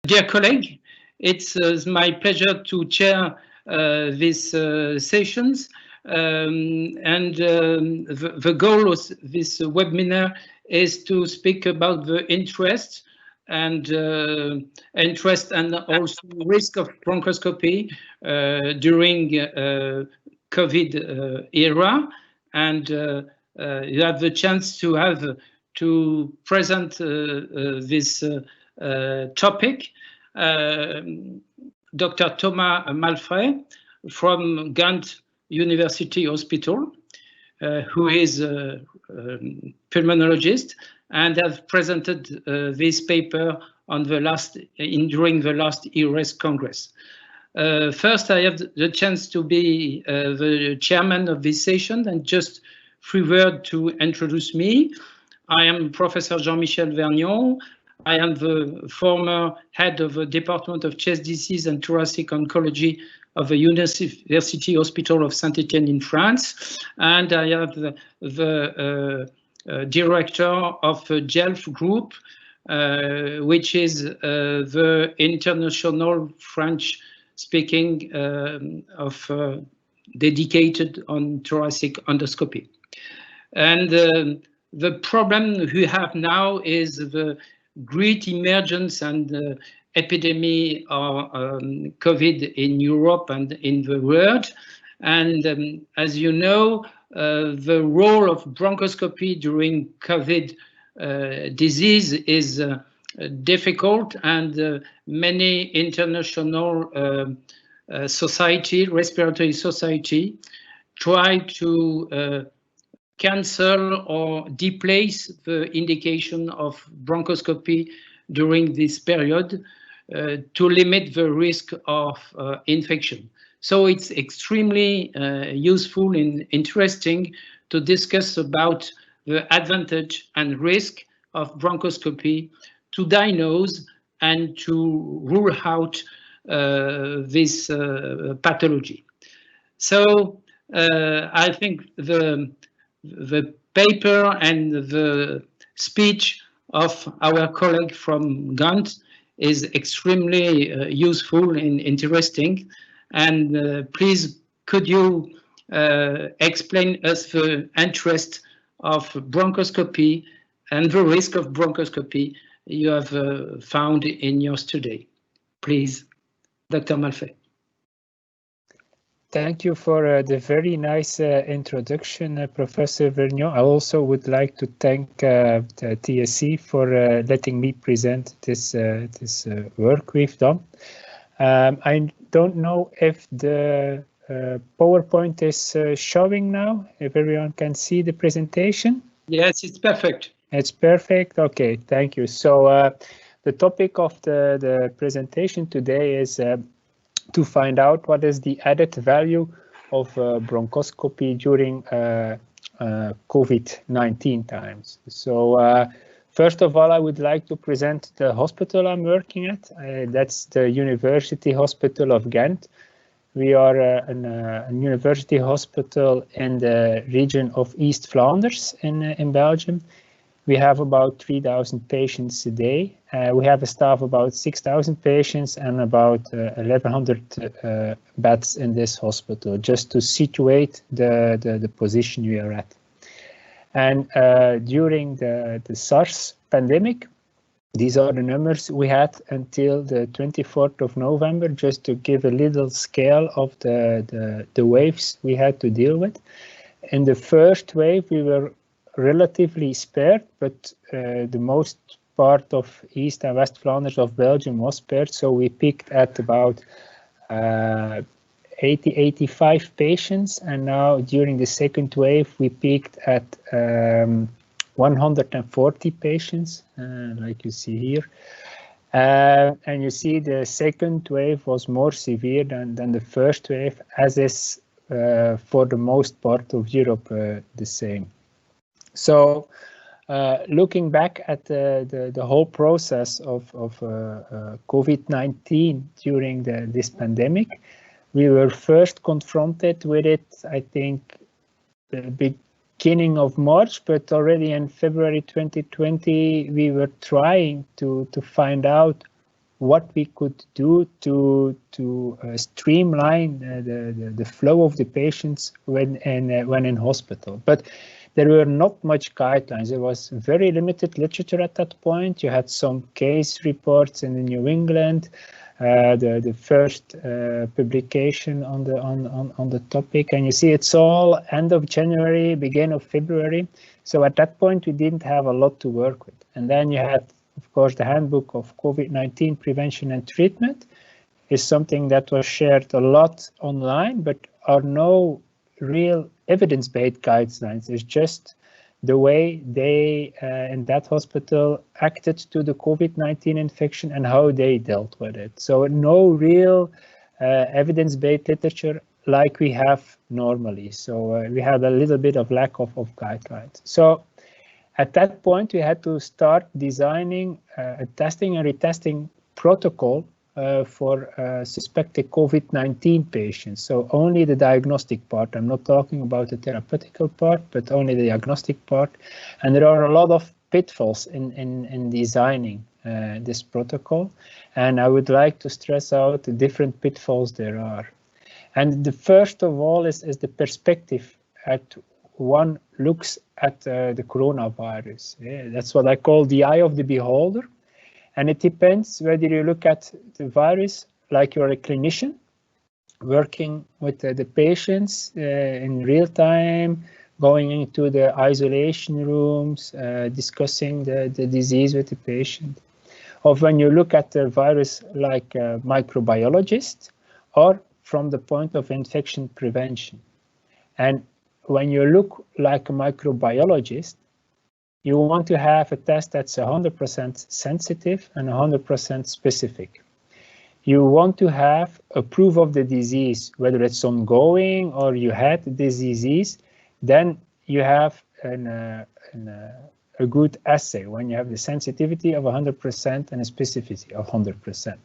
Dear colleague, it's my pleasure to chair these sessions. The goal of this webinar is to speak about the interest and also risk of bronchoscopy during COVID era. And you have the chance to present this topic. Dr. Thomas Malfait from Ghent University Hospital, who is a pulmonologist and has presented this paper on during the last ERS Congress. First, I have the chance to be the chairman of this session, and just 3 words to introduce me. I am Professor Jean-Michel Vergnon. I am the former head of the Department of Chest Disease and Thoracic Oncology of the University Hospital of Saint-Étienne in France, and I am the director of GELF Group, which is the international French-speaking dedicated on thoracic endoscopy. And the problem we have now is the great emergence and epidemic of COVID in Europe and in the world. And as you know, the role of bronchoscopy during COVID disease is difficult, and many international respiratory society try to cancel or displace the indication of bronchoscopy during this period to limit the risk of infection. So it's extremely useful and interesting to discuss about the advantage and risk of bronchoscopy to diagnose and to rule out this pathology. So I think the paper and the speech of our colleague from Ghent is extremely useful and interesting. And please, could you explain us the interest of bronchoscopy and the risk of bronchoscopy you have found in your study? Please, Dr. Malfait. Thank you for the very nice introduction, Professor Vergnon. I also would like to thank the TSC for letting me present this work we've done. I don't know if the PowerPoint is showing now, if everyone can see the presentation. Yes, it's perfect. It's perfect. Okay, thank you. So the topic of the presentation today is to find out what is the added value of bronchoscopy during COVID-19 times. So first of all, I would like to present the hospital I'm working at. That's the University Hospital of Ghent. We are a university hospital in the region of East Flanders in Belgium. We have about 3,000 patients a day. We have a staff of about 6,000 patients and about 1,100 beds in this hospital, just to situate the position we are at. And during the SARS pandemic, these are the numbers we had until the 24th of November, just to give a little scale of the waves we had to deal with. In the first wave, we were relatively spared, but the most part of East and West Flanders of Belgium was spared, so we peaked at about 85 patients, and now during the second wave we peaked at 140 patients, like you see here. And you see the second wave was more severe than the first wave, as is for the most part of Europe the same. So looking back at the whole process of COVID-19 during this pandemic, we were first confronted with it, I think, the beginning of March, but already in February 2020, we were trying to find out what we could do to streamline the flow of the patients when in hospital. But there were not much guidelines. There was very limited literature at that point. You had some case reports in the New England, the first publication on the topic, and you see it's all end of January, beginning of February. So at that point, we didn't have a lot to work with. And then you had, of course, the handbook of COVID-19 prevention and treatment is something that was shared a lot online, but are no real evidence-based guidelines. It's just the way they in that hospital acted to the COVID-19 infection and how they dealt with it. So no real evidence-based literature like we have normally. So we had a little bit of lack of guidelines. So at that point, we had to start designing a testing and retesting protocol for suspected COVID-19 patients. So only the diagnostic part. I'm not talking about the therapeutical part, but only the diagnostic part. And there are a lot of pitfalls in designing this protocol. And I would like to stress out the different pitfalls there are. And the first of all is the perspective at one looks at the coronavirus. Yeah, that's what I call the eye of the beholder. And it depends whether you look at the virus like you're a clinician working with the patients in real time, going into the isolation rooms, discussing the disease with the patient. Or when you look at the virus like a microbiologist, or from the point of infection prevention. And when you look like a microbiologist, you want to have a test that's 100% sensitive and 100% specific. You want to have a proof of the disease, whether it's ongoing or you had this disease, then you have a good assay when you have the sensitivity of 100% and a specificity of 100%.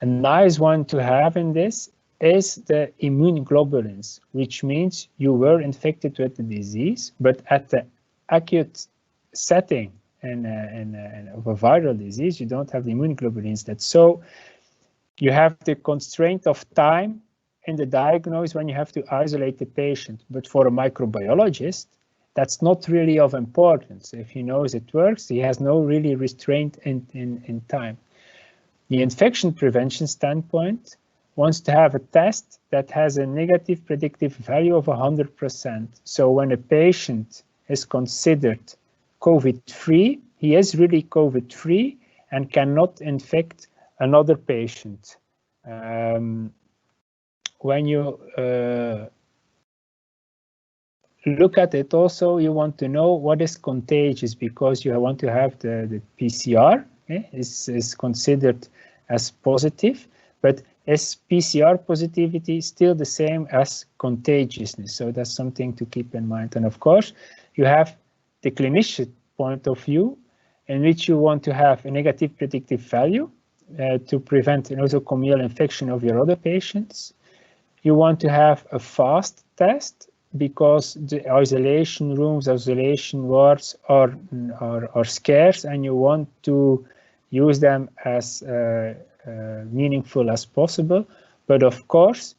A nice one to have in this is the immunoglobulins, which means you were infected with the disease, but at the acute setting of a viral disease, you don't have the immunoglobulins. So you have the constraint of time in the diagnosis when you have to isolate the patient. But for a microbiologist, that's not really of importance. If he knows it works, he has no really restraint in time. The infection prevention standpoint wants to have a test that has a negative predictive value of 100%. So when a patient is considered COVID-free, he is really COVID-free and cannot infect another patient. When you look at it also, you want to know what is contagious, because you want to have the PCR is considered as positive, but is PCR positivity still the same as contagiousness? So that's something to keep in mind. And of course, you have the clinician point of view, in which you want to have a negative predictive value to prevent a nosocomial infection of your other patients. You want to have a fast test, because the isolation rooms, isolation wards are scarce, and you want to use them as meaningful as possible. But of course,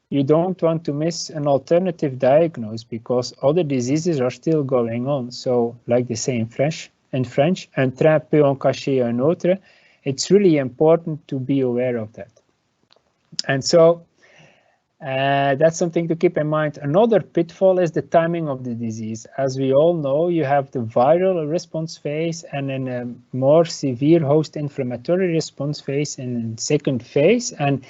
you don't want to miss an alternative diagnosis, because other diseases are still going on. So like they say in French, un train peut en cacher un autre. It's really important to be aware of that. And so that's something to keep in mind. Another pitfall is the timing of the disease. As we all know, you have the viral response phase and then a more severe host inflammatory response phase in the second phase. And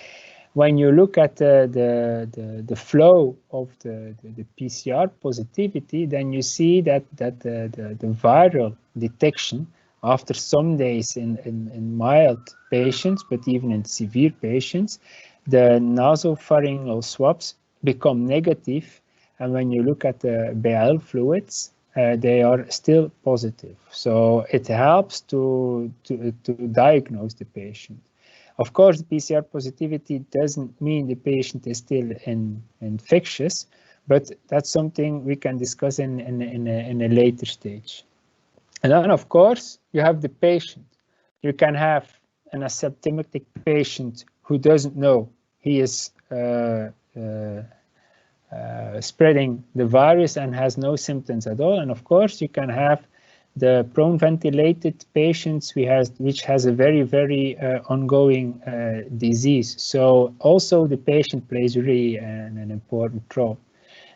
when you look at the flow of the PCR positivity, then you see that the viral detection after some days in mild patients, but even in severe patients, the nasopharyngeal swabs become negative, and when you look at the BL fluids, they are still positive. So it helps to diagnose the patient. Of course, PCR positivity doesn't mean the patient is still infectious, but that's something we can discuss in a later stage. And then, of course, you have the patient. You can have an asymptomatic patient who doesn't know he is spreading the virus and has no symptoms at all. And of course, you can have the prone ventilated patients which has a very ongoing disease. So also the patient plays really an important role.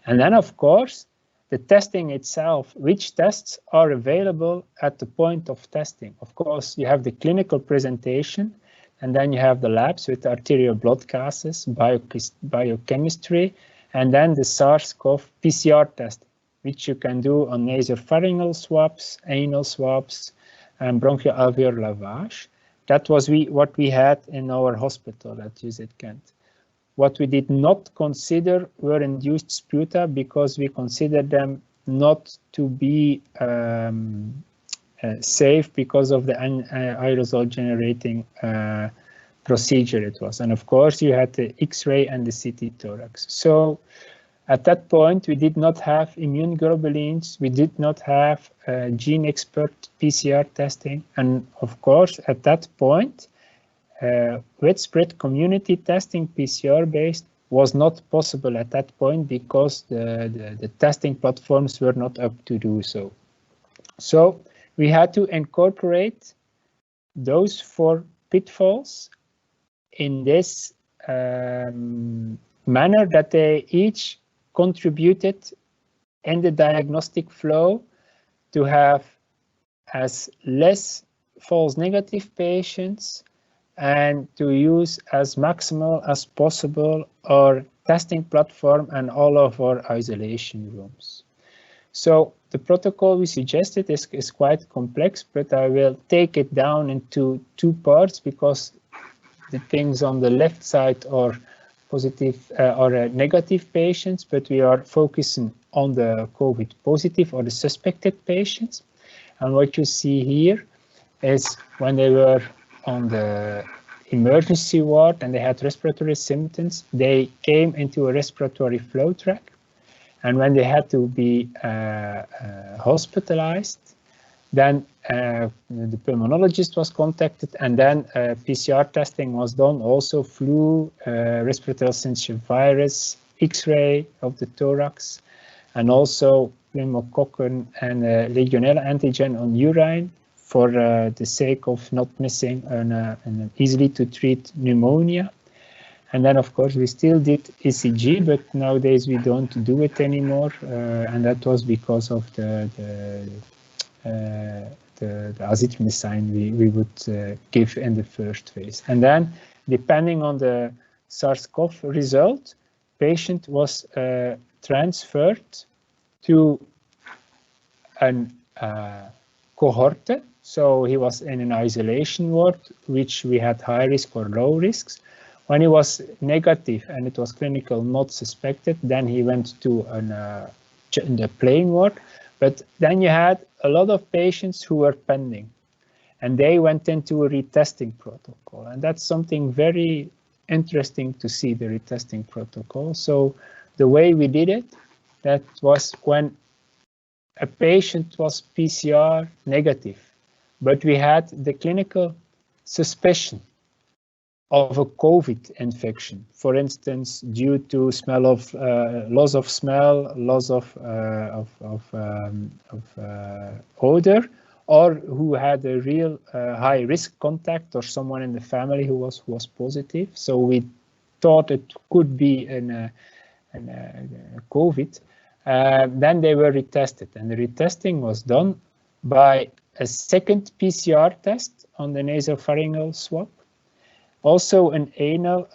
And then of course, the testing itself, which tests are available at the point of testing. Of course, you have the clinical presentation, and then you have the labs with arterial blood gases, biochemistry, and then the SARS-CoV PCR test, which you can do on nasopharyngeal swabs, anal swabs, and bronchoalveolar lavage. That was what we had in our hospital at UZ Ghent. What we did not consider were induced sputa because we considered them not to be safe because of the aerosol generating procedure it was. And of course, you had the X-ray and the CT thorax. So at that point, we did not have immune globulins. We did not have gene expert PCR testing. And of course, at that point, widespread community testing, PCR-based, was not possible at that point because the testing platforms were not up to do so. So we had to incorporate those 4 pitfalls in this manner that they each contributed in the diagnostic flow to have as less false negative patients and to use as maximal as possible our testing platform and all of our isolation rooms. So the protocol we suggested is quite complex, but I will take it down into 2 parts because the things on the left side are positive or negative patients, but we are focusing on the COVID positive or the suspected patients. And what you see here is when they were on the emergency ward and they had respiratory symptoms, they came into a respiratory flow track. And when they had to be hospitalized, then the pulmonologist was contacted, and then PCR testing was done, also flu, respiratory syncytial virus, X-ray of the thorax, and also pneumococcal and Legionella antigen on urine for the sake of not missing an easily to treat pneumonia. And then, of course, we still did ECG, but nowadays we don't do it anymore, and that was because of the azithromycin we would give in the first phase. And then, depending on the SARS-CoV result, patient was transferred to an cohort. So he was in an isolation ward, which we had high risk or low risks. When he was negative and it was clinical not suspected, then he went to the plain ward. But then you had a lot of patients who were pending, and they went into a retesting protocol. And that's something very interesting to see, the retesting protocol. So the way we did it, that was when a patient was PCR negative, but we had the clinical suspicion of a COVID infection, for instance, due to smell of loss of smell, loss of odor, or who had a real high risk contact, or someone in the family who was positive. So we thought it could be a COVID. Then they were retested, and the retesting was done by a second PCR test on the nasopharyngeal swab. Also an anal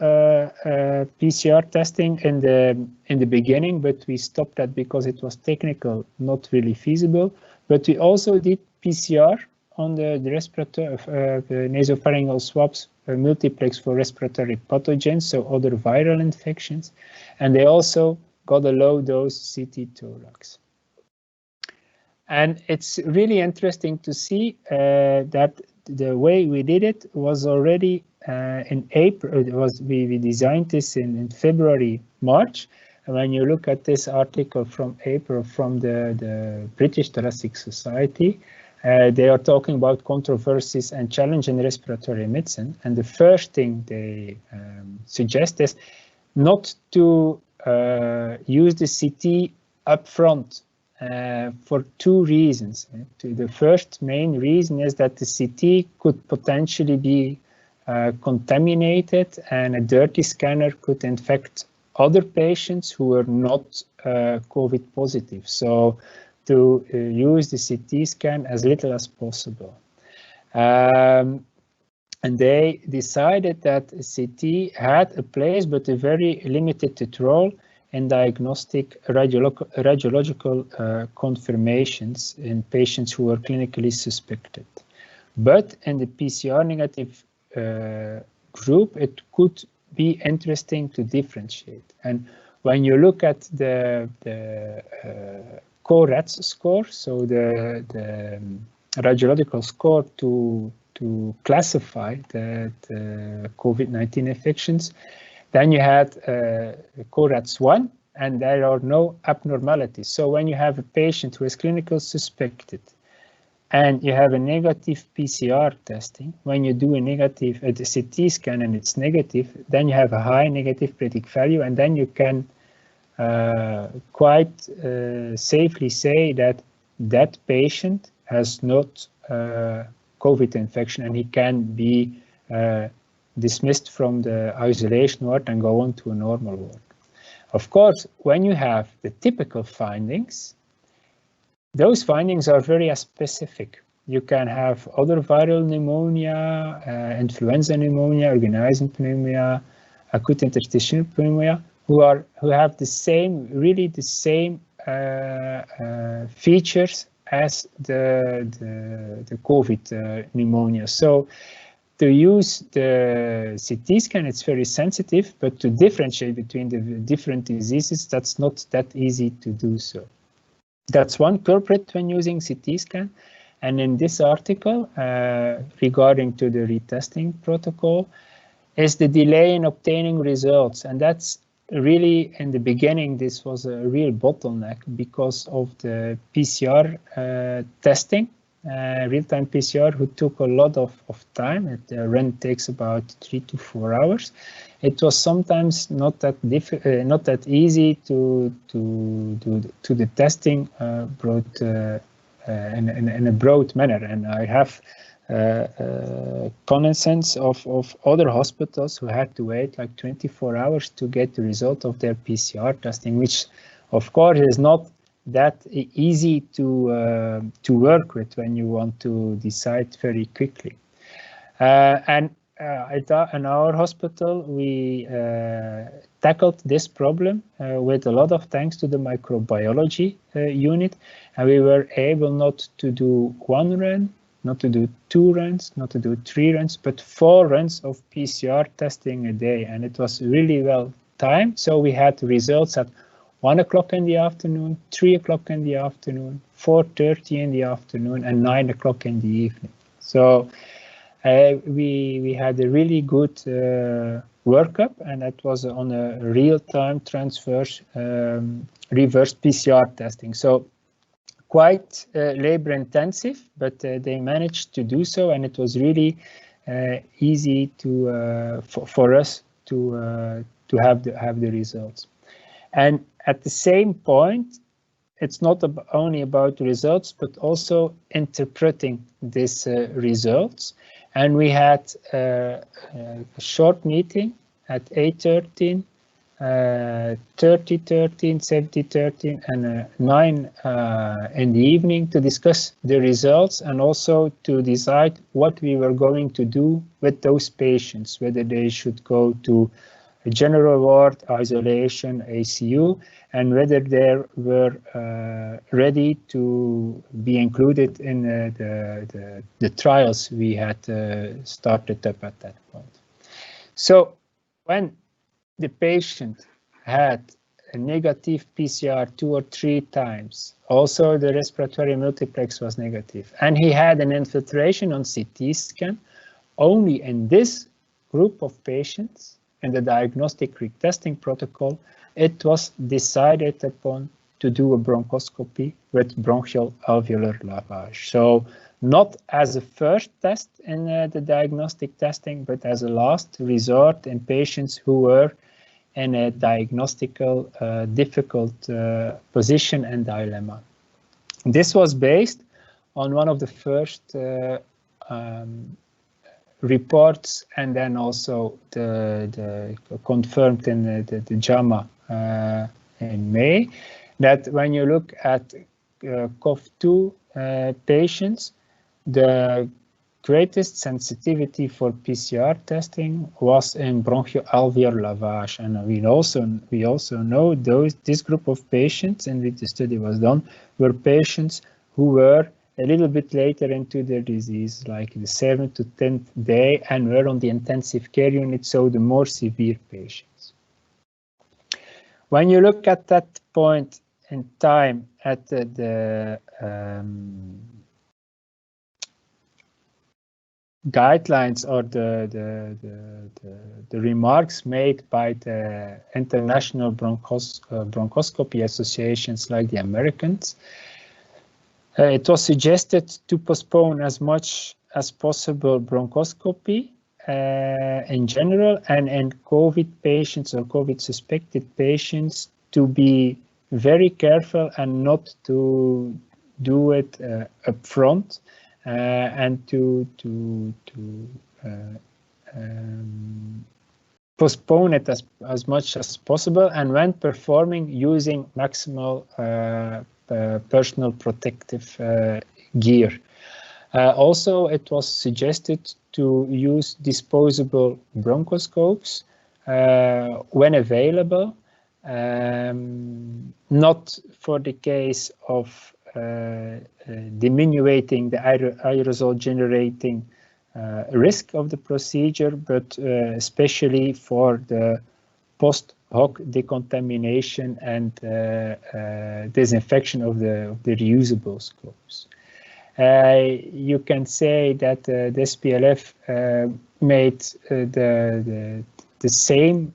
PCR testing in the beginning, but we stopped that because it was technical, not really feasible. But we also did PCR on the respiratory, the nasopharyngeal swabs, multiplex for respiratory pathogens, so other viral infections. And they also got a low dose CT thorax. And it's really interesting to see that the way we did it was already in April. We designed this in February, March. And when you look at this article from April from the British Thoracic Society, They are talking about controversies and challenge in respiratory medicine. And the first thing they suggest is not to use the CT up front for two reasons. The first main reason is that the CT could potentially be contaminated, and a dirty scanner could infect other patients who are not COVID positive. So to use the CT scan as little as possible. And they decided that CT had a place, but a very limited role in diagnostic radiological confirmations in patients who are clinically suspected. But in the PCR negative group, it could be interesting to differentiate. And when you look at the CORADS score, so the radiological score to classify the COVID-19 infections, then you had CORADS 1, and there are no abnormalities. So when you have a patient who is clinical suspected and you have a negative PCR testing, when you do a negative CT scan and it's negative, then you have a high negative predictive value, and then you can quite safely say that that patient has not COVID infection, and he can be dismissed from the isolation ward and go on to a normal ward. Of course, when you have the typical findings, those findings are very specific. You can have other viral pneumonia, influenza pneumonia, organizing pneumonia, acute interstitial pneumonia, who have the same, really the same features as the COVID pneumonia. So to use the CT scan, it's very sensitive, but to differentiate between the different diseases, that's not that easy to do so. That's one culprit when using CT scan. And in this article, regarding to the retesting protocol, is the delay in obtaining results. And that's really, in the beginning, this was a real bottleneck because of the PCR testing, real-time PCR, who took a lot of time. The run takes about 3 to 4 hours. It was sometimes not that easy to do the testing in a broad manner. And I have connaissance of other hospitals who had to wait like 24 hours to get the result of their PCR testing, which of course is not that easy to work with when you want to decide very quickly. In our hospital, we tackled this problem with a lot of thanks to the microbiology unit, and we were able not to do 1 run, not to do 2 runs, not to do 3 runs, but 4 runs of PCR testing a day, and it was really well timed. So we had results at 1 o'clock in the afternoon, 3 o'clock in the afternoon, 4:30 in the afternoon, and 9 o'clock in the evening. So we had a really good workup, and that was on a real-time transverse reverse PCR testing. So quite labor intensive, but they managed to do so, and it was really easy for us to have the results. And at the same point, it's not only about the results, but also interpreting these results. And we had a short meeting at 8:13, 30:13, 70:13, and 9 in the evening to discuss the results and also to decide what we were going to do with those patients, whether they should go to a general ward, isolation, ACU, and whether they were ready to be included in the trials we had started up at that point. So when the patient had a negative PCR 2 or 3 times, also the respiratory multiplex was negative, and he had an infiltration on CT scan, only in this group of patients in the diagnostic retesting protocol, it was decided upon to do a bronchoscopy with bronchial alveolar lavage. So not as a first test in the diagnostic testing, but as a last resort in patients who were in a diagnostical difficult position and dilemma. This was based on one of the first reports, and then also the confirmed in the JAMA in May, that when you look at COV-2 patients, the greatest sensitivity for PCR testing was in bronchoalveolar lavage, and we also know this group of patients in which the study was done were patients who were a little bit later into their disease, like the 7th to 10th day, and were on the intensive care unit, so the more severe patients. When you look at that point in time at the guidelines or the remarks made by the international bronchoscopy associations like the Americans, it was suggested to postpone as much as possible bronchoscopy in general, and in COVID patients or COVID suspected patients to be very careful and not to do it up front, and to postpone it as much as possible, and when performing, using maximal personal protective gear. Also, it was suggested to use disposable bronchoscopes when available, not for the case of diminuting the aerosol generating risk of the procedure, but especially for the post hoc decontamination and disinfection of the reusable scopes. You can say that the SPLF made the same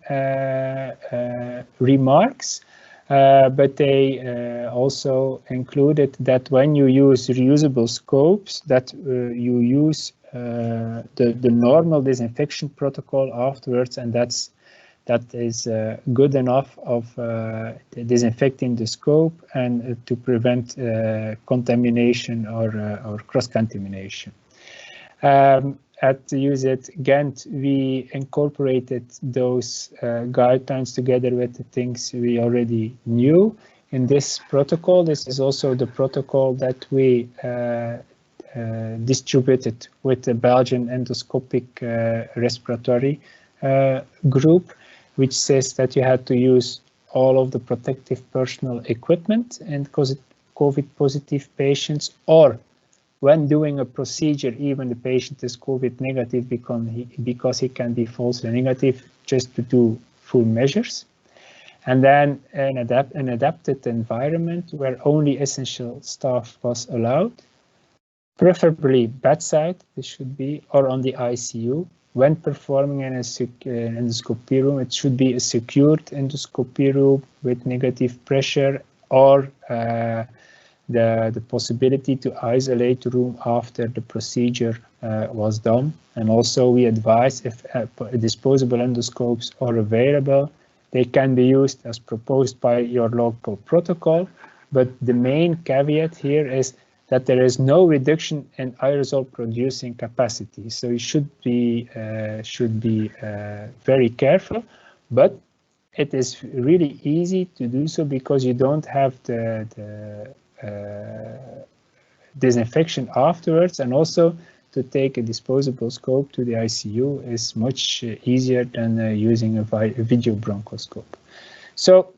remarks, but they also included that when you use reusable scopes, that you use the normal disinfection protocol afterwards, and that is good enough of disinfecting the scope and to prevent contamination or cross-contamination. At UZ Ghent, we incorporated those guidelines together with the things we already knew in this protocol. This is also the protocol that we distributed with the Belgian endoscopic respiratory group, which says that you had to use all of the protective personal equipment in COVID positive patients, or when doing a procedure, even the patient is COVID negative because he can be falsely negative, just to do full measures. And then an adapted environment where only essential staff was allowed, preferably bedside, this should be, or on the ICU. When performing in an endoscopy room, it should be a secured endoscopy room with negative pressure, or the possibility to isolate the room after the procedure was done. And also we advise, if disposable endoscopes are available, they can be used as proposed by your local protocol. But the main caveat here is that there is no reduction in aerosol producing capacity. So you should be very careful, but it is really easy to do so because you don't have the disinfection afterwards, and also to take a disposable scope to the ICU is much easier than using a video bronchoscope. So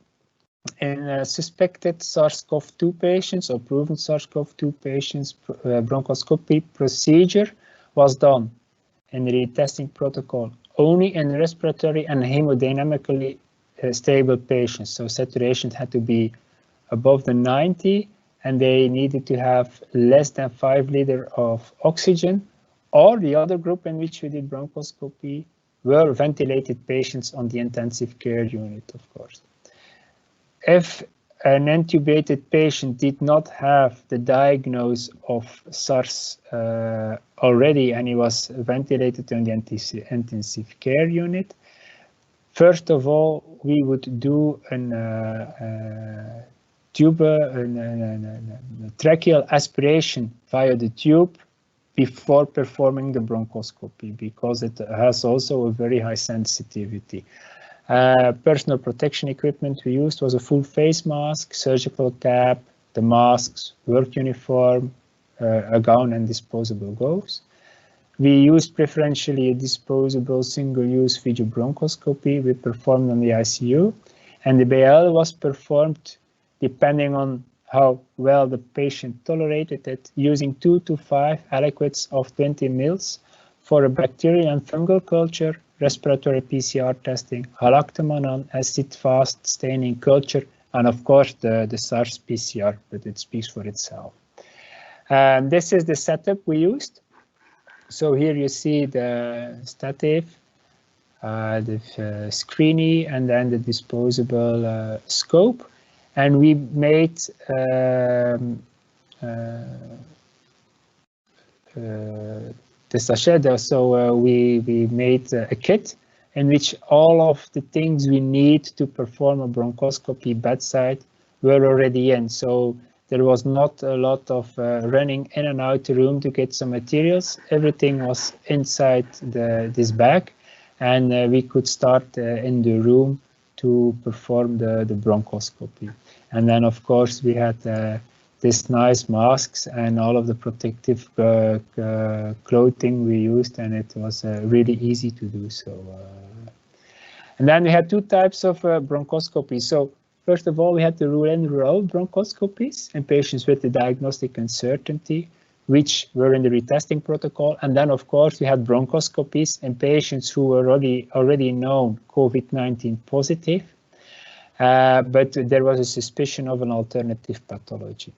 in suspected SARS-CoV-2 patients or proven SARS-CoV-2 patients, bronchoscopy procedure was done in the retesting protocol only in respiratory and hemodynamically stable patients. So saturation had to be above the 90, and they needed to have less than 5 liters of oxygen, or the other group in which we did bronchoscopy were ventilated patients on the intensive care unit, of course. If an intubated patient did not have the diagnosis of SARS already and he was ventilated in the intensive care unit, first of all, we would do a tracheal aspiration via the tube before performing the bronchoscopy, because it has also a very high sensitivity. Personal protection equipment we used was a full face mask, surgical cap, the masks, work uniform, a gown and disposable gloves. We used preferentially a disposable single-use video bronchoscopy we performed on the ICU, and the BL was performed depending on how well the patient tolerated it, using 2 to 5 aliquots of 20 mL for a bacterial and fungal culture, respiratory PCR testing, halactomanon, acid-fast staining culture, and of course the SARS PCR, but it speaks for itself. This is the setup we used. So here you see the stative, the screeny, and then the disposable scope. And we made the sachet, so we made a kit in which all of the things we need to perform a bronchoscopy bedside were already in. So there was not a lot of running in and out the room to get some materials. Everything was inside this bag, and we could start in the room to perform the bronchoscopy. And then, of course, we had these nice masks and all of the protective clothing we used, and it was really easy to do so. And then we had two types of bronchoscopy. So first of all, we had the rule-in, rule-out bronchoscopies in patients with the diagnostic uncertainty, which were in the retesting protocol. And then, of course, we had bronchoscopies in patients who were already known COVID-19 positive, but there was a suspicion of an alternative pathology.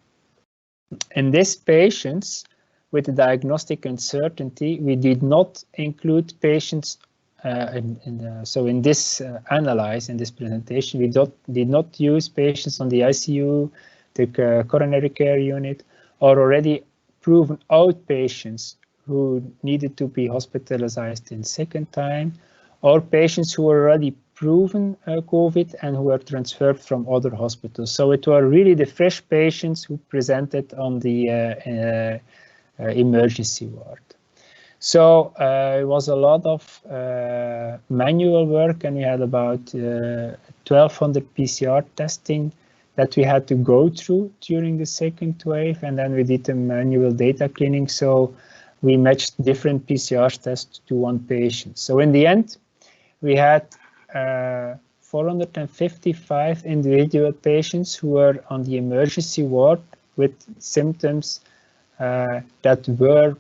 In these patients with the diagnostic uncertainty, we did not include patients. So in this analysis, in this presentation, we did not use patients on the ICU, the coronary care unit, or already proven out patients who needed to be hospitalized in second time, or patients who were already proven COVID and who were transferred from other hospitals. So it were really the fresh patients who presented on the emergency ward. So it was a lot of manual work, and we had about 1,200 PCR testing that we had to go through during the second wave, and then we did a manual data cleaning. So we matched different PCR tests to one patient. So in the end, we had 455 individual patients who were on the emergency ward with symptoms that were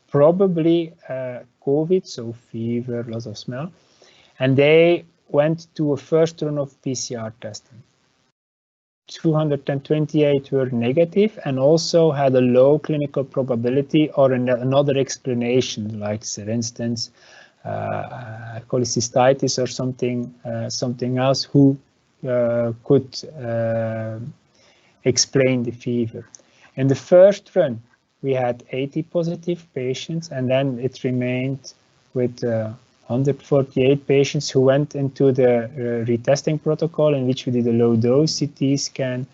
probably COVID, so fever, loss of smell, and they went to a first run of PCR testing. 228 were negative and also had a low clinical probability or another explanation, like, for instance, cholecystitis or something else who could explain the fever. In the first run, we had 80 positive patients, and then it remained with 148 patients who went into the retesting protocol, in which we did a low-dose CT scan,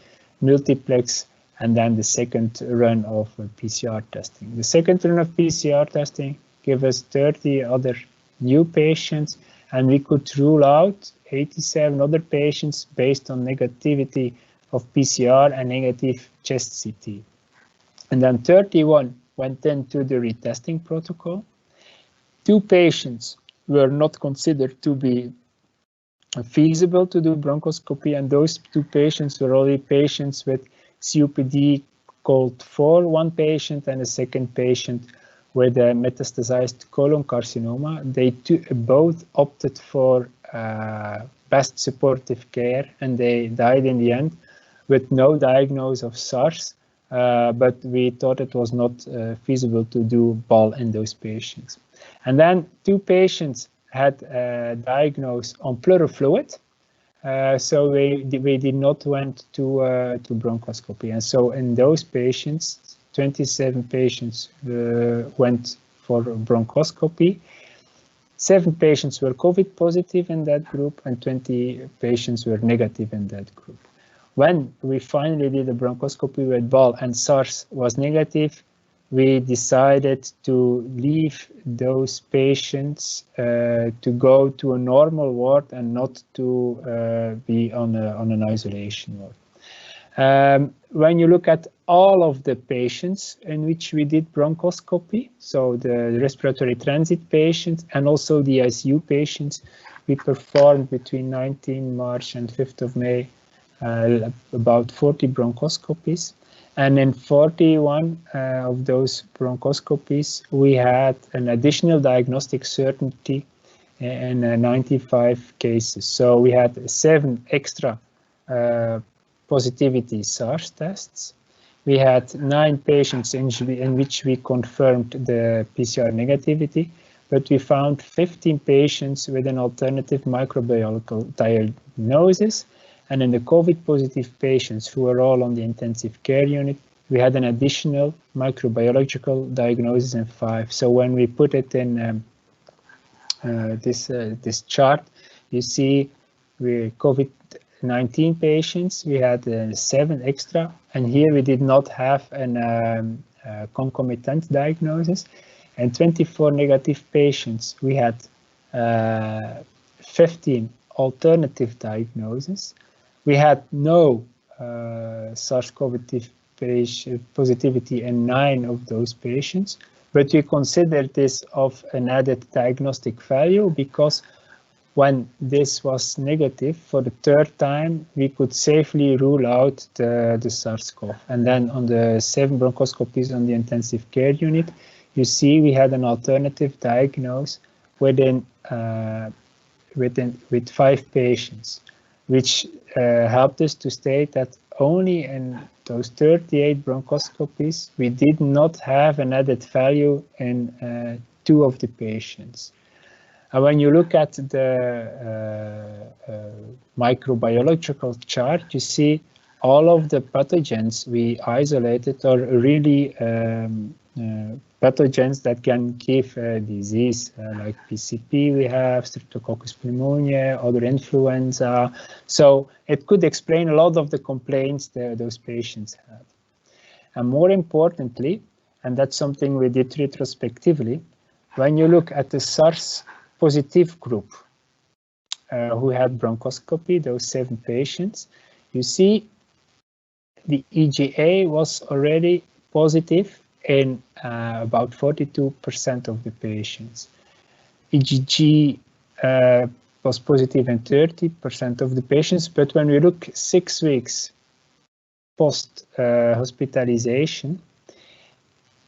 multiplex, and then the second run of PCR testing. The second run of PCR testing gave us 30 other new patients, and we could rule out 87 other patients based on negativity of PCR and negative chest CT. And then 31 went into the retesting protocol. 2 patients were not considered to be feasible to do bronchoscopy, and those 2 patients were only patients with COPD cold 4, 1 patient, and a second patient with a metastasized colon carcinoma. They both opted for best supportive care, and they died in the end with no diagnosis of SARS. But we thought it was not feasible to do BAL in those patients. And then 2 patients had diagnosed on pleural fluid, So we did not went to bronchoscopy. And so in those patients, 27 patients went for bronchoscopy. 7 patients were COVID positive in that group, and 20 patients were negative in that group. When we finally did a bronchoscopy with BAL and SARS was negative, we decided to leave those patients to go to a normal ward and not to be on an isolation ward. When you look at all of the patients in which we did bronchoscopy, so the respiratory transit patients and also the ICU patients, we performed between 19 March and 5th of May about 40 bronchoscopies. And in 41 of those bronchoscopies, we had an additional diagnostic certainty in 95 cases. So we had 7 extra positivity SARS tests. We had 9 patients in which we confirmed the PCR negativity, but we found 15 patients with an alternative microbiological diagnosis. And in the COVID positive patients who were all on the intensive care unit, we had an additional microbiological diagnosis in 5. So when we put it in this chart, you see we COVID-19 patients, we had 7 extra, and here we did not have an concomitant diagnosis. And 24 negative patients, we had 15 alternative diagnoses. We had no SARS-CoV positivity in 9 of those patients, but we considered this of an added diagnostic value because when this was negative for the 3rd time, we could safely rule out the SARS-CoV. And then on the 7 bronchoscopies on the intensive care unit, you see we had an alternative diagnosis with 5 patients, which helped us to state that only in those 38 bronchoscopies, we did not have an added value in 2 of the patients. And when you look at the microbiological chart, you see all of the pathogens we isolated are really pathogens that can give disease, like PCP we have, Streptococcus pneumoniae, other influenza. So it could explain a lot of the complaints that those patients had. And more importantly, and that's something we did retrospectively, when you look at the SARS positive group who had bronchoscopy, those 7 patients, you see the EGA was already positive in about 42% of the patients. IgG was positive in 30% of the patients, but when we look 6 weeks post hospitalization,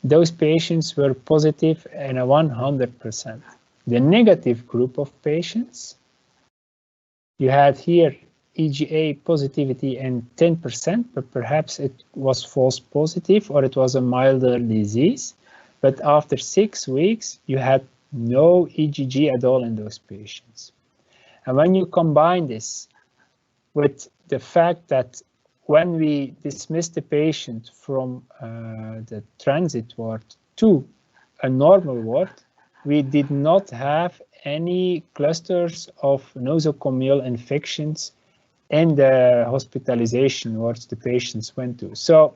those patients were positive in 100%. The negative group of patients, you had here EGA positivity in 10%, but perhaps it was false positive or it was a milder disease. But after 6 weeks, you had no EGG at all in those patients. And when you combine this with the fact that when we dismissed the patient from the transit ward to a normal ward, we did not have any clusters of nosocomial infections in the hospitalization wards the patients went to. So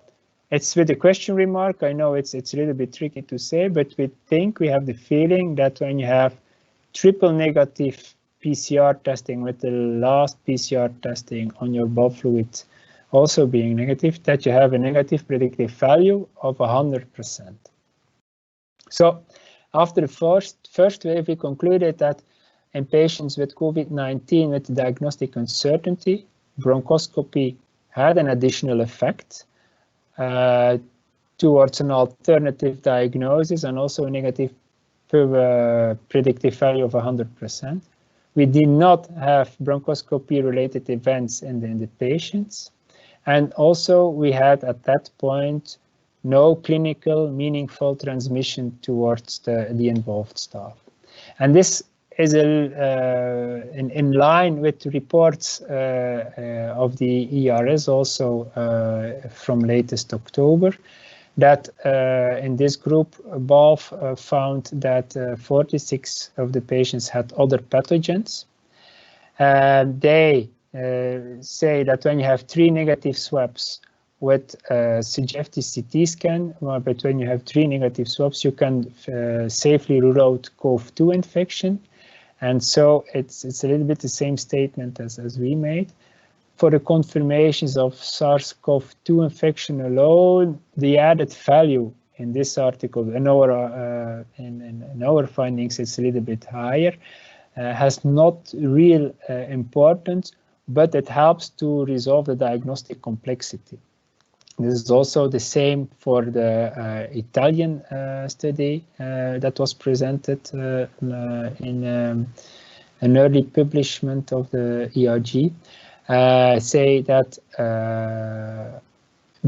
it's with a question remark. I know it's a little bit tricky to say, but we think we have the feeling that when you have triple negative PCR testing with the last PCR testing on your blood fluid also being negative, that you have a negative predictive value of 100%. So after the first wave, we concluded that in patients with COVID-19 with diagnostic uncertainty, bronchoscopy had an additional effect towards an alternative diagnosis and also a negative predictive value of 100%. We did not have bronchoscopy-related events in the patients. And also we had at that point no clinical meaningful transmission towards the involved staff. And this is in line with reports of the ERS also from latest October, that in this group above found that 46 of the patients had other pathogens. They say that when you have 3 negative swabs with suggestive CT scan, but when you have 3 negative swabs, you can safely rule out COVID-2 infection. And so it's a little bit the same statement as we made. For the confirmations of SARS-CoV-2 infection alone, the added value in this article, in our findings, it's a little bit higher, has not real importance, but it helps to resolve the diagnostic complexity. This is also the same for the Italian study that was presented in an early publication of the ERG. Say that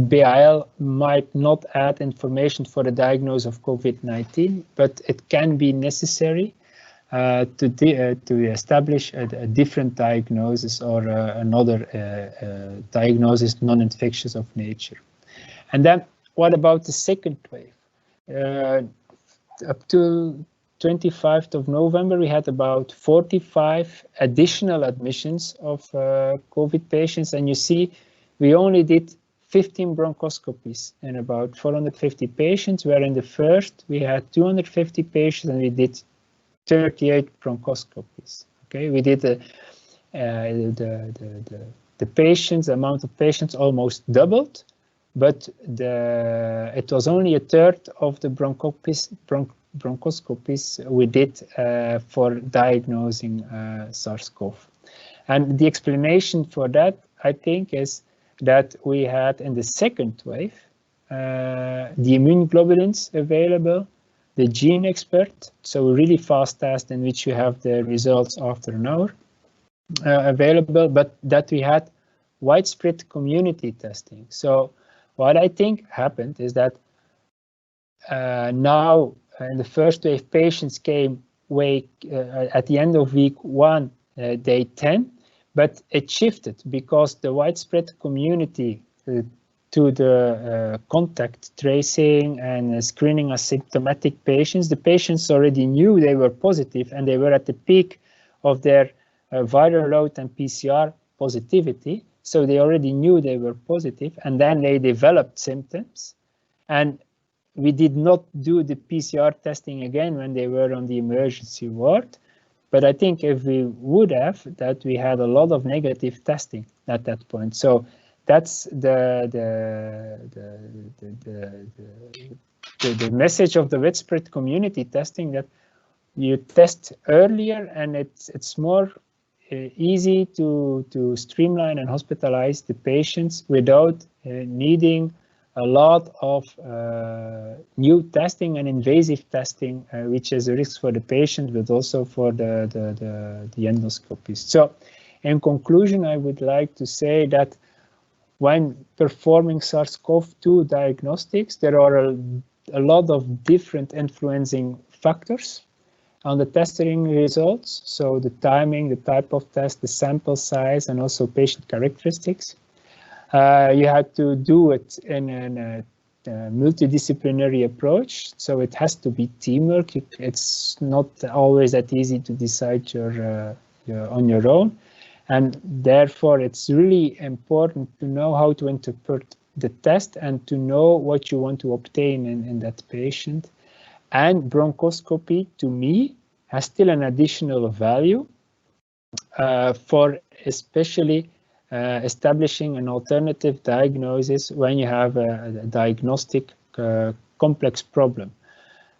BIL might not add information for the diagnosis of COVID-19, but it can be necessary to establish a different diagnosis or another diagnosis non-infectious of nature. And then what about the second wave? Up to 25th of November, we had about 45 additional admissions of COVID patients. And you see, we only did 15 bronchoscopies in about 450 patients, where in the first we had 250 patients and we did 38 bronchoscopies. Okay, we did the patients, amount of patients almost doubled, but it was only a third of the bronchoscopies we did for diagnosing SARS-CoV. And the explanation for that, I think, is that we had in the second wave the immunoglobulins available, the gene expert, so a really fast test in which you have the results after an hour available, but that we had widespread community testing. So what I think happened is that now in the first wave, patients came at the end of week 1, day 10, but it shifted because the widespread community to the contact tracing and screening asymptomatic patients. The patients already knew they were positive and they were at the peak of their viral load and PCR positivity. So they already knew they were positive, and then they developed symptoms. And we did not do the PCR testing again when they were on the emergency ward. But I think if we would have, that we had a lot of negative testing at that point. So that's the message of the widespread community testing, that you test earlier and it's more easy to streamline and hospitalize the patients without needing a lot of new testing and invasive testing, which is a risk for the patient, but also for the endoscopists. So in conclusion, I would like to say that when performing SARS-CoV-2 diagnostics, there are a lot of different influencing factors on the testing results. So the timing, the type of test, the sample size, and also patient characteristics. You had to do it in a multidisciplinary approach, so it has to be teamwork. It's not always that easy to decide on your own. And therefore, it's really important to know how to interpret the test and to know what you want to obtain in that patient. And bronchoscopy, to me, has still an additional value for especially establishing an alternative diagnosis when you have a diagnostic complex problem.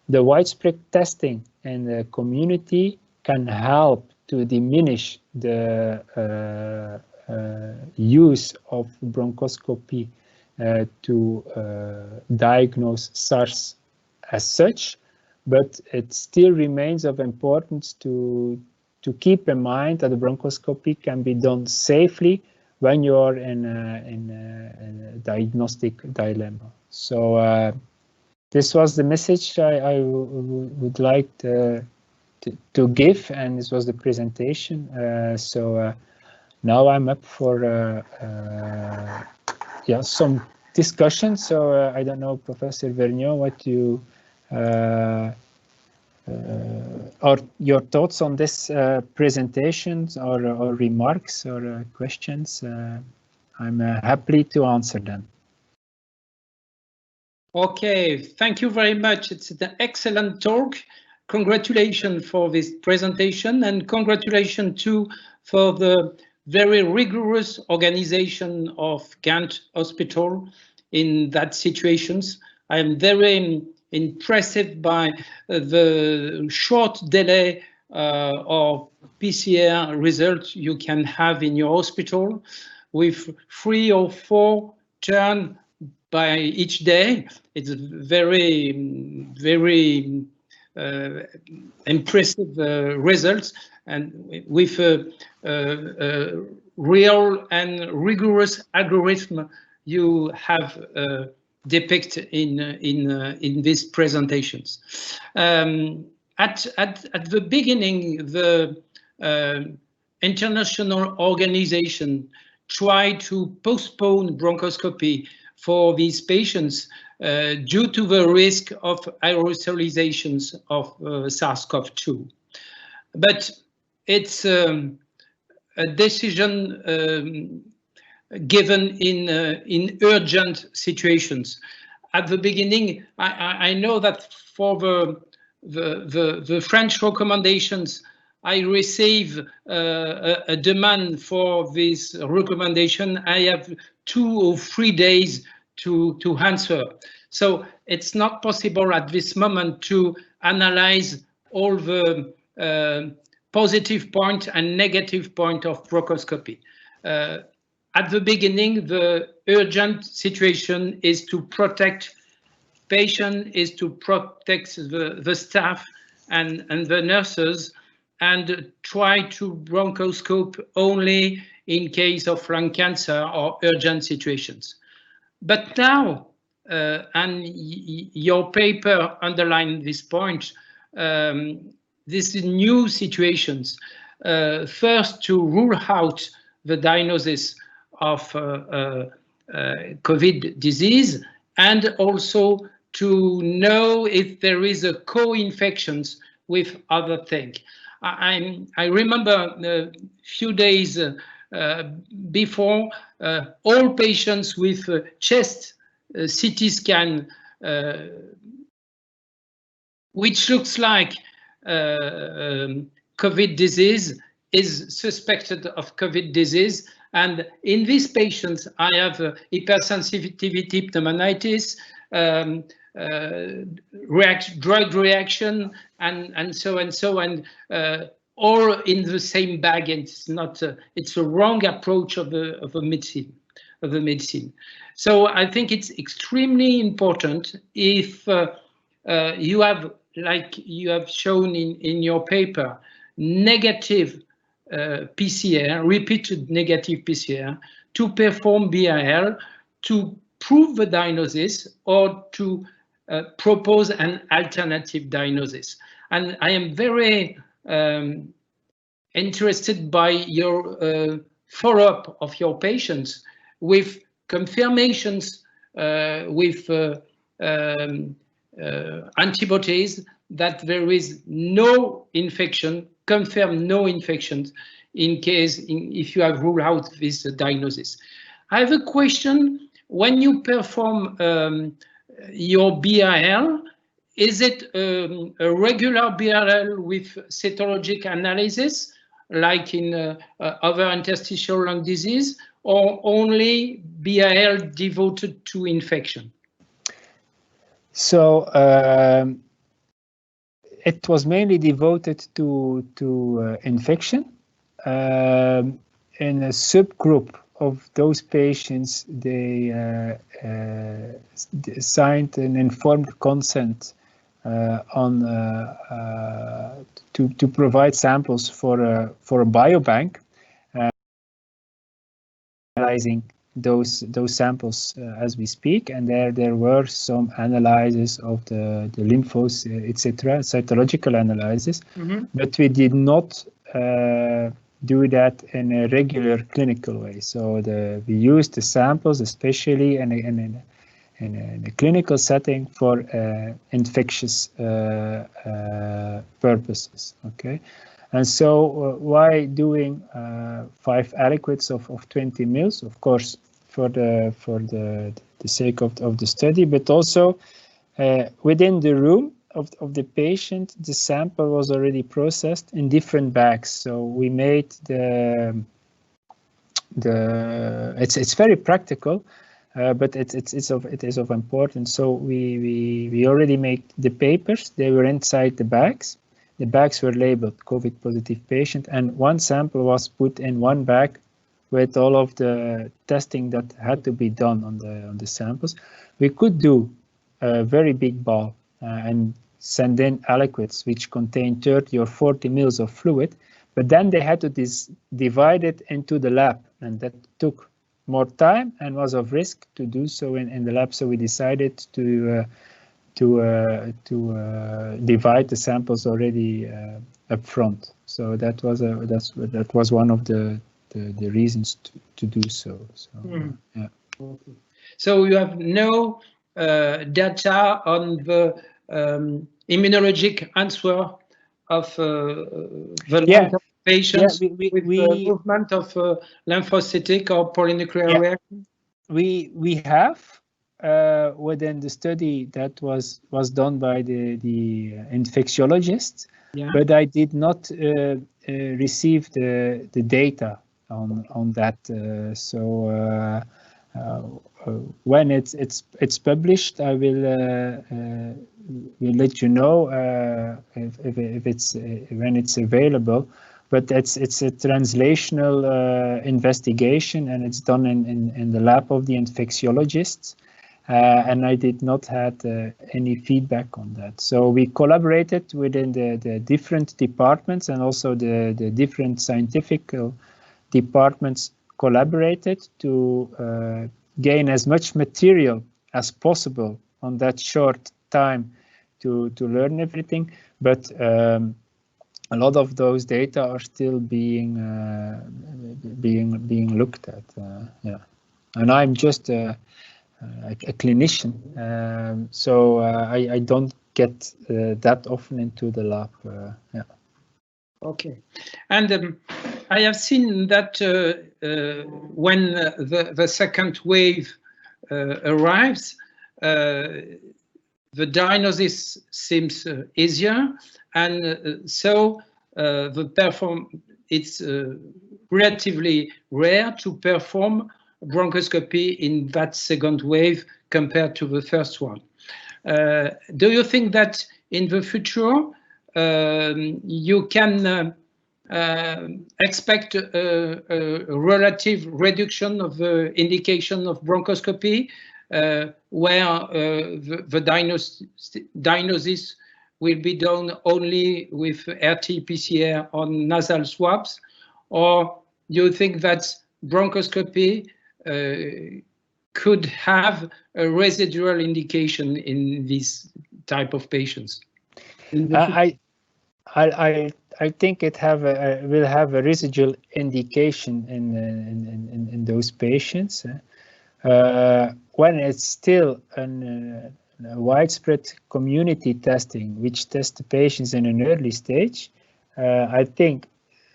The widespread testing in the community can help to diminish the use of bronchoscopy to diagnose SARS as such, but it still remains of importance to keep in mind that the bronchoscopy can be done safely when you are in a diagnostic dilemma. So this was the message I would like to to give, and this was the presentation. So now I'm up for some discussion. So I don't know, Professor Vergnon, what you are your thoughts on this presentations or remarks or questions. I'm happy to answer them. Okay, thank you very much. It's an excellent talk. Congratulations for this presentation, and congratulations too for the very rigorous organization of Ghent Hospital in that situations. I am very impressed by the short delay of PCR results you can have in your hospital with 3 or 4 turns by each day. It's very impressive results, and with a real and rigorous algorithm you have depicted in these presentations. At the beginning, the international organization tried to postpone bronchoscopy for these patients due to the risk of aerosolizations of SARS-CoV-2. But it's a decision given in urgent situations. At the beginning, I know that for the French recommendations, I receive a demand for this recommendation. I have 2 or 3 days to answer. So it's not possible at this moment to analyze all the positive point and negative point of bronchoscopy. At the beginning, the urgent situation is to protect patient, is to protect the staff and the nurses, and try to bronchoscope only in case of lung cancer or urgent situations. But now, and your paper underlined this point, these new situations, first to rule out the diagnosis of COVID disease, and also to know if there is a co-infections with other things. I remember a few days before, all patients with chest CT scan, which looks like COVID disease, is suspected of COVID disease. And in these patients, I have hypersensitivity pneumonitis, drug reaction, and so, all in the same bag. And it's not. It's a wrong approach of the medicine. So I think it's extremely important if you have, like you have shown in your paper, negative PCR, repeated negative PCR, to perform BIL, to prove the diagnosis or to propose an alternative diagnosis. And I am very interested by your follow-up of your patients with confirmations with antibodies that there is no infection, confirm no infections in case if you have ruled out this diagnosis. I have a question. When you perform your BIL, is it a regular BIL with cytologic analysis, like in other interstitial lung disease, or only BIL devoted to infection? So it was mainly devoted to infection. In a subgroup of those patients, they signed an informed consent to provide samples for a biobank analyzing those samples as we speak, and there were some analyses of the lymphos, etc., cytological analysis, but we did not do that in a regular clinical way. So we used the samples, especially in a clinical setting, for infectious purposes. Okay. And so why doing 5 aliquots of 20 mils? Of course, for the sake of the study, but also within the room of the patient, the sample was already processed in different bags. So we made it's very practical, but it is of importance. So we already made the papers. They were inside the bags. The bags were labeled COVID positive patient, and one sample was put in one bag with all of the testing that had to be done on the samples. We could do a very big ball and send in aliquots which contain 30 or 40 mils of fluid, but then they had to divide it into the lab, and that took more time and was of risk to do so in the lab. So we decided to divide the samples already up front. So that was one of the reasons to do so. Yeah. Okay. So you have no data on the immunologic answer of the patients with the movement of lymphocytic or polynuclear reaction? We have within the study that was done by the infectiologists, but I did not receive the data on that. So when it's published, I will let you know if it's when it's available. But it's a translational investigation, and it's done in the lab of the infectiologists. And I did not have any feedback on that. So we collaborated within the different departments, and also the different scientific departments collaborated to gain as much material as possible on that short time to learn everything. But a lot of those data are still being looked at. And I'm just a clinician, so I don't get that often into the lab. Okay, and I have seen that when the second wave arrives, the diagnosis seems easier, and so it's relatively rare to perform bronchoscopy in that second wave compared to the first one. Do you think that in the future you can expect a relative reduction of the indication of bronchoscopy, where the diagnosis will be done only with RT-PCR on nasal swabs? Or do you think that bronchoscopy could have a residual indication in this type of patients? I think it will have a residual indication in those patients when it's still a widespread community testing, which tests the patients in an early stage. I think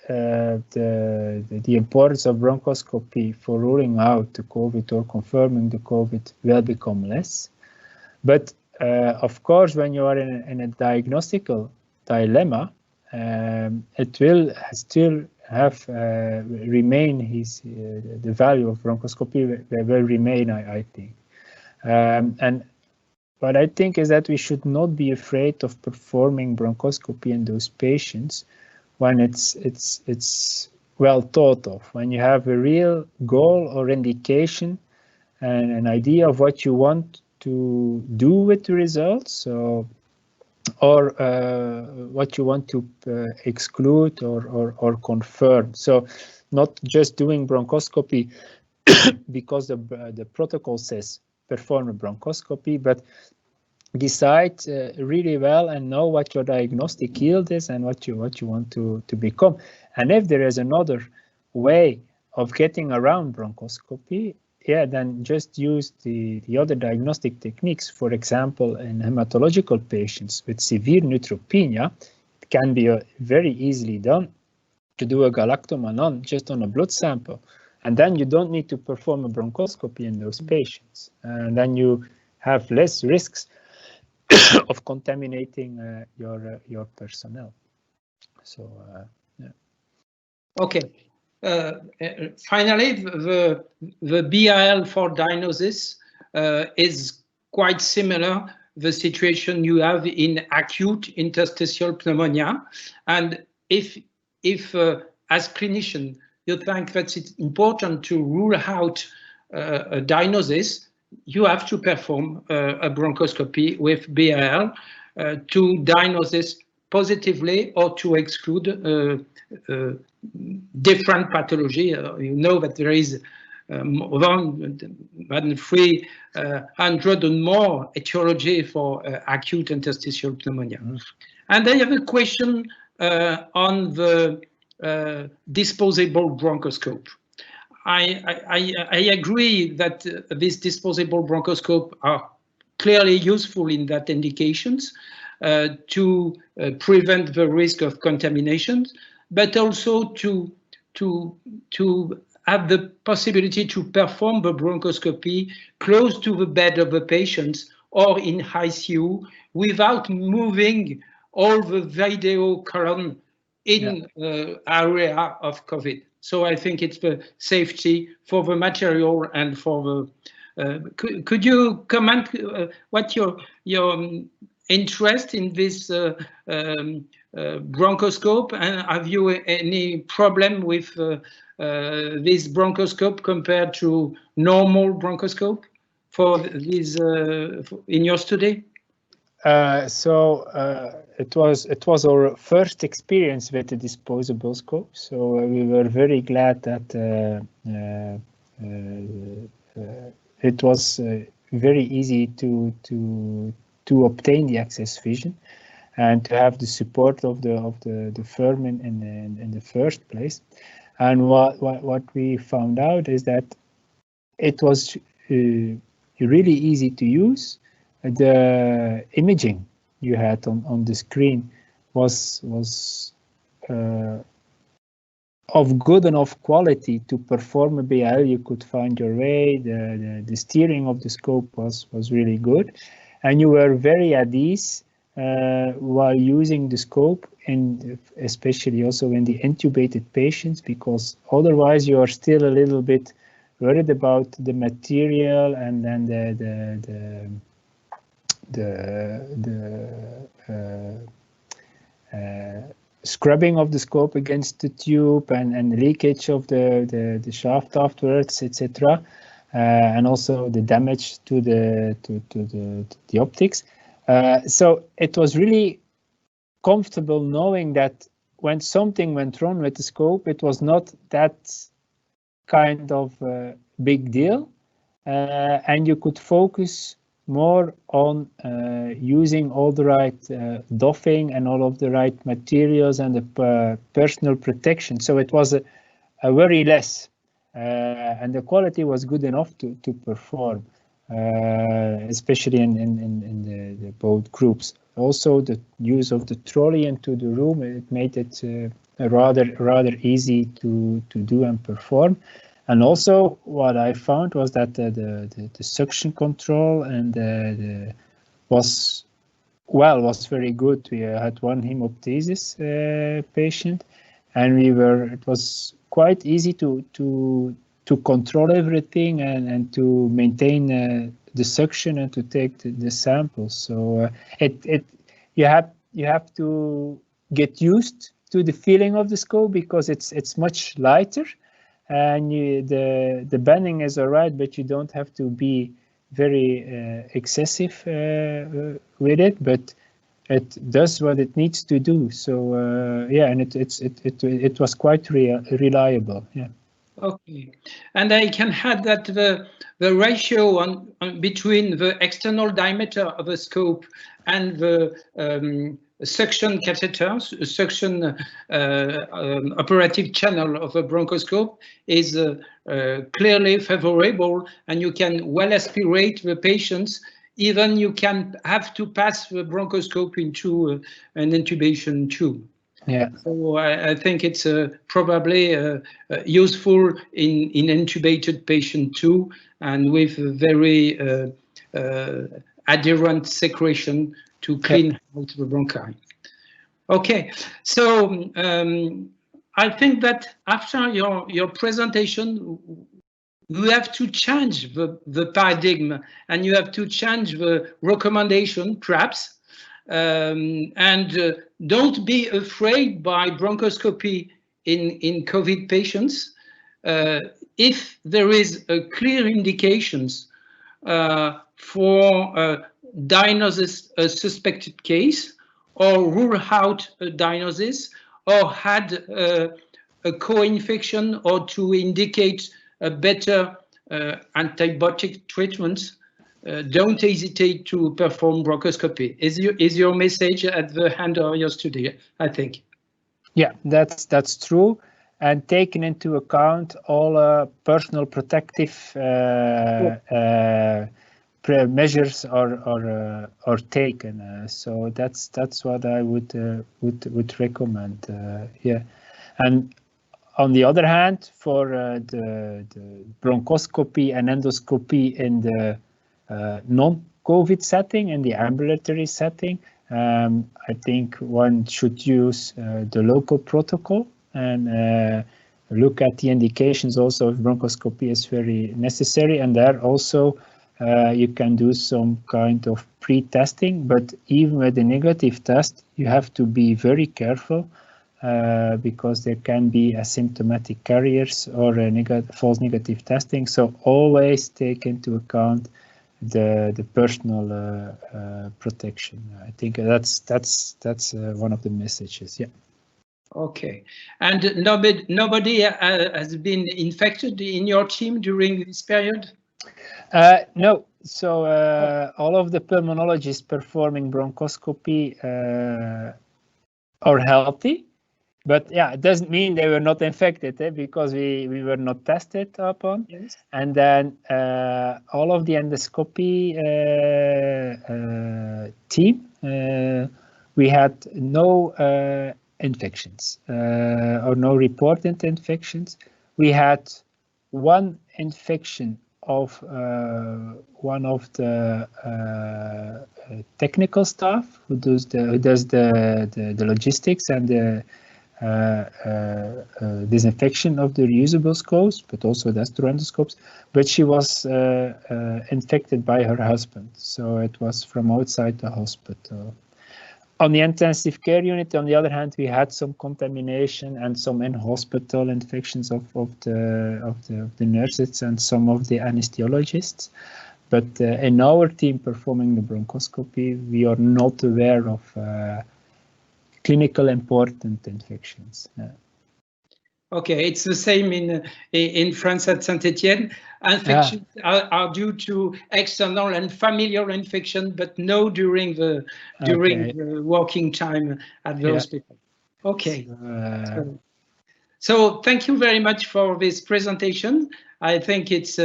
the importance of bronchoscopy for ruling out the COVID or confirming the COVID will become less. But of course, when you are in a diagnostical dilemma, it will still have remain the value of bronchoscopy will remain, I think. And what I think is that we should not be afraid of performing bronchoscopy in those patients when it's well thought of, when you have a real goal or indication and an idea of what you want to do with the results, so, or what you want to exclude or confirm. So not just doing bronchoscopy because the protocol says perform a bronchoscopy, but decide really well and know what your diagnostic yield is and what you want to become. And if there is another way of getting around bronchoscopy, yeah, then just use the other diagnostic techniques. For example, in hematological patients with severe neutropenia, it can be very easily done to do a galactomannan just on a blood sample. And then you don't need to perform a bronchoscopy in those patients. And then you have less risks of contaminating your personnel. So, yeah. Okay. Finally, the BIL for diagnosis is quite similar the situation you have in acute interstitial pneumonia. And if as clinician you think that it's important to rule out a diagnosis, you have to perform a bronchoscopy with BIL to diagnose this positively or to exclude different pathology. You know that there is more than 300 and more etiology for acute interstitial pneumonia. And I have a question on the disposable bronchoscope. I agree that these disposable bronchoscope are clearly useful in that indications to prevent the risk of contamination, but also to have the possibility to perform the bronchoscopy close to the bed of the patients or in ICU without moving all the video column in area of COVID. So I think it's the safety for the material and for the. Could you comment what your interest in this bronchoscope, and have you any problem with this bronchoscope compared to normal bronchoscope for this in your study? It was our first experience with the disposable scope, so we were very glad that it was very easy to obtain the access vision and to have the support of the firm in the first place. And what we found out is that it was really easy to use. The imaging you had on the screen was of good enough quality to perform a BIL. You could find your way. The steering of the scope was really good, and you were very at ease while using the scope, and especially also in the intubated patients, because otherwise you are still a little bit worried about the material and then the scrubbing of the scope against the tube and leakage of the shaft afterwards, etc., and also the damage to the optics. So it was really comfortable knowing that when something went wrong with the scope, it was not that kind of big deal, and you could focus more on using all the right doffing and all of the right materials and the personal protection. So it was a very less, and the quality was good enough to perform, especially in the both groups. Also, the use of the trolley into the room, it made it rather easy to do and perform. And also, what I found was that the suction control and was very good. We had one hemoptysis patient, and it was quite easy to control everything and to maintain the suction and to take the samples. So you have to get used to the feeling of the scope, because it's much lighter. And the bending is all right, but you don't have to be very excessive with it. But it does what it needs to do. So yeah, and it was quite reliable. Yeah. Okay, and I can add that the ratio between the external diameter of the scope and the suction catheter, suction operative channel of a bronchoscope is clearly favorable, and you can well aspirate the patients. Even you can have to pass the bronchoscope into an intubation tube. Yeah. So I think it's probably useful in intubated patient too, and with very adherent secretion to clean out the bronchi. Okay, so I think that after your presentation, you have to change the paradigm, and you have to change the recommendation, perhaps. And don't be afraid by bronchoscopy in COVID patients. If there is a clear indications for diagnosis a suspected case, or rule out a diagnosis, or had a co-infection, or to indicate a better antibiotic treatment, don't hesitate to perform bronchoscopy. Is your message at the end of your study, I think? Yeah, that's true, and taking into account all personal protective measures are taken. So that's what I would recommend. Yeah, and on the other hand, for the bronchoscopy and endoscopy in the non-COVID setting, in the ambulatory setting, I think one should use the local protocol and look at the indications also if bronchoscopy is very necessary. And there also you can do some kind of pre-testing, but even with a negative test, you have to be very careful because there can be asymptomatic carriers or false negative testing. So always take into account the personal protection. I think that's one of the messages. Yeah. Okay, and nobody has been infected in your team during this period? No. So all of the pulmonologists performing bronchoscopy are healthy. But yeah, it doesn't mean they were not infected because we were not tested upon. Yes. And then all of the endoscopy team, we had no infections or no reported infections. We had one infection of one of the technical staff who does the logistics and the disinfection of the reusable scopes, but also the endoscopes. But she was infected by her husband, so it was from outside the hospital. On the intensive care unit, on the other hand, we had some contamination and some in-hospital infections of the nurses and some of the anesthesiologists. But in our team performing the bronchoscopy, we are not aware of clinical important infections. Okay, it's the same in France at Saint-Étienne. Infections are due to external and familial infection, but no during the working time at the hospital. Okay. So thank you very much for this presentation. I think it's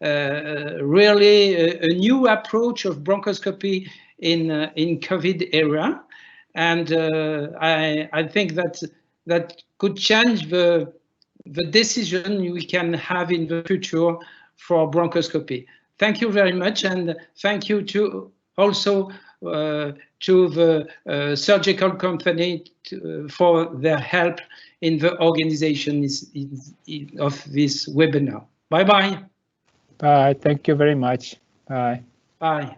really a new approach of bronchoscopy in COVID era. And I think that could change the decision we can have in the future for bronchoscopy. Thank you very much, and thank you to also to the surgical company for their help in the organization of this webinar. Bye-bye. Bye. Thank you very much. Bye. Bye.